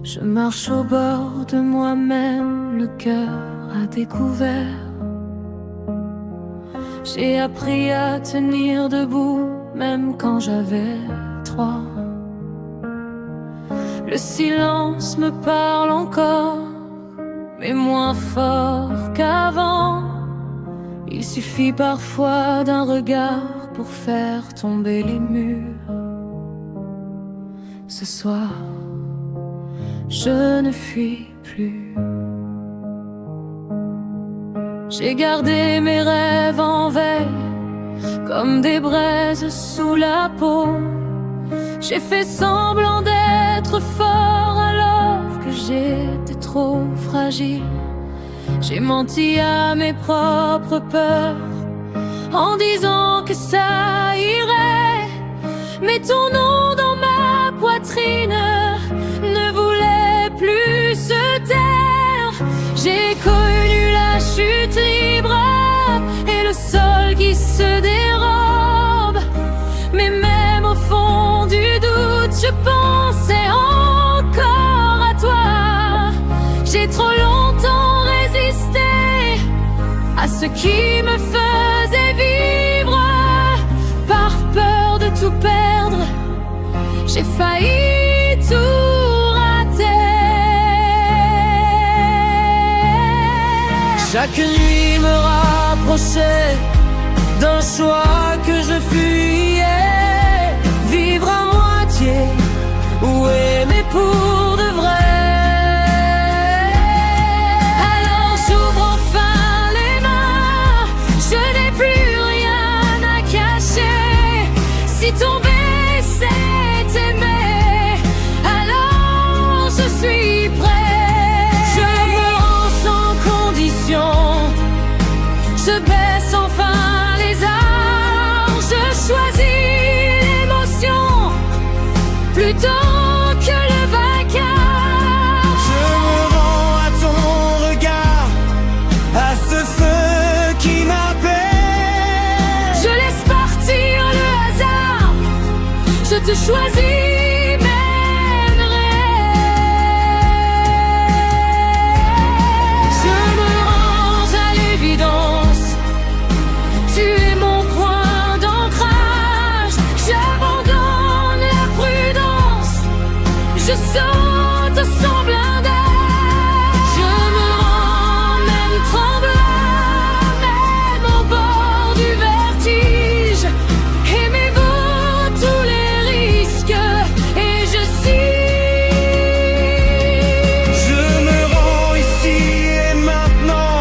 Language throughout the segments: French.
Je marche au bord de moi-même, le cœur à découvert. J'ai appris à tenir debout, même quand j'avais 3. Le silence me parle encore, mais moins fort qu'avant. Il suffit parfois d'un regard pour faire tomber les murs. Ce soir, je ne fuis plus. J'ai gardé mes rêves en veille, comme des braises sous la peau. J'ai fait semblant d'être fort alors que j'étais trop fragile. J'ai menti à mes propres peurs en disant que ça irait. Mais ton nom dans ma poitrine ne voulait plus se taire. J'ai connu la chute libre et le sol qui se dérobe. Mais même au fond du doute, je pensais encore à toi. J'ai trop longtemps résisté à ce qui me faisait vivre. Par peur de tout perdre, j'ai failli tout rater. Chaque nuit me rapprochait d'un choix que je fuyais. Vivre à moitié ou aimer pour de vrai. Alors j'ouvre enfin les mains, je n'ai plus rien à cacher. Si tomber c'est aimer, alors je suis prêt. Je me rends sans condition, Je baisse enfin les armes, je choisis l'émotion plutôt que le vainqueur. je me rends à ton regard, à ce feu qui m'appelle. Je laisse partir le hasard, je te choisis même Je me rends à l'évidence, tu es mon point d'ancrage. J'abandonne la prudence, je saute sans blindage. Je me rends même tremblant, même au bord du vertige. Aimez-vous tous les risques et je signe. Je me rends ici et maintenant,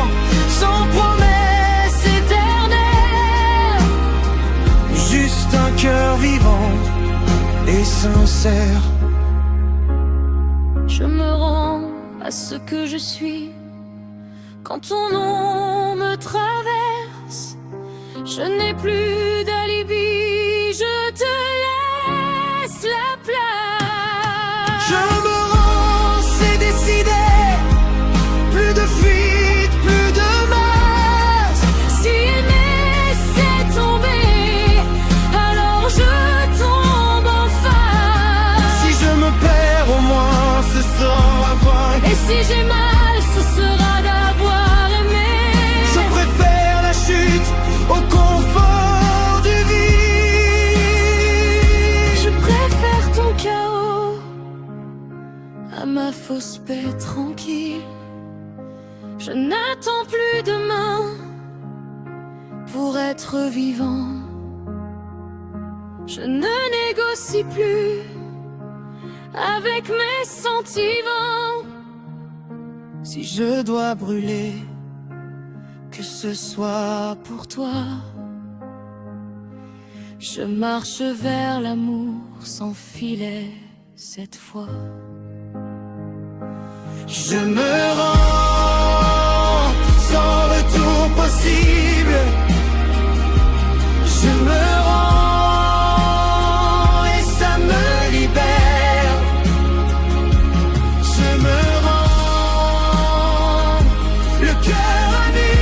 sans promesse Éternel, juste un cœur vivant et sincère. je me rends à ce que je suis. Quand ton nom me traverse, je n'ai plus d'alibi, je te laisse la place. Je me rends, c'est décidé. Plus de fuite, plus de masse. Si aimer c'est tomber, alors je tombe en face. Si je me perds, au moins ce sera vaincu. Et si j'ai mal, ce sera d'avoir aimé. Je préfère la chute au confort du vide. Je préfère ton chaos à ma fausse paix tranquille. Je n'attends plus demain pour être vivant. Je ne négocie plus avec mes sentiments. Si je dois brûler, que ce soit pour toi. Je marche vers l'amour sans filet cette fois. Je me rends sans retour possible. Je me rends et ça me libère. Je me rends, le cœur à nu.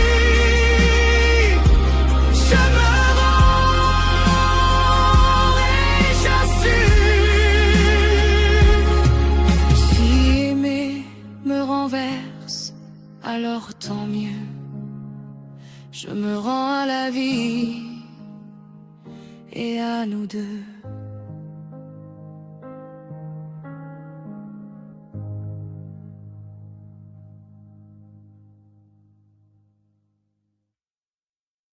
Je me rends et j'assume. Si tant mieux. Je me rends à la vie et à nous deux.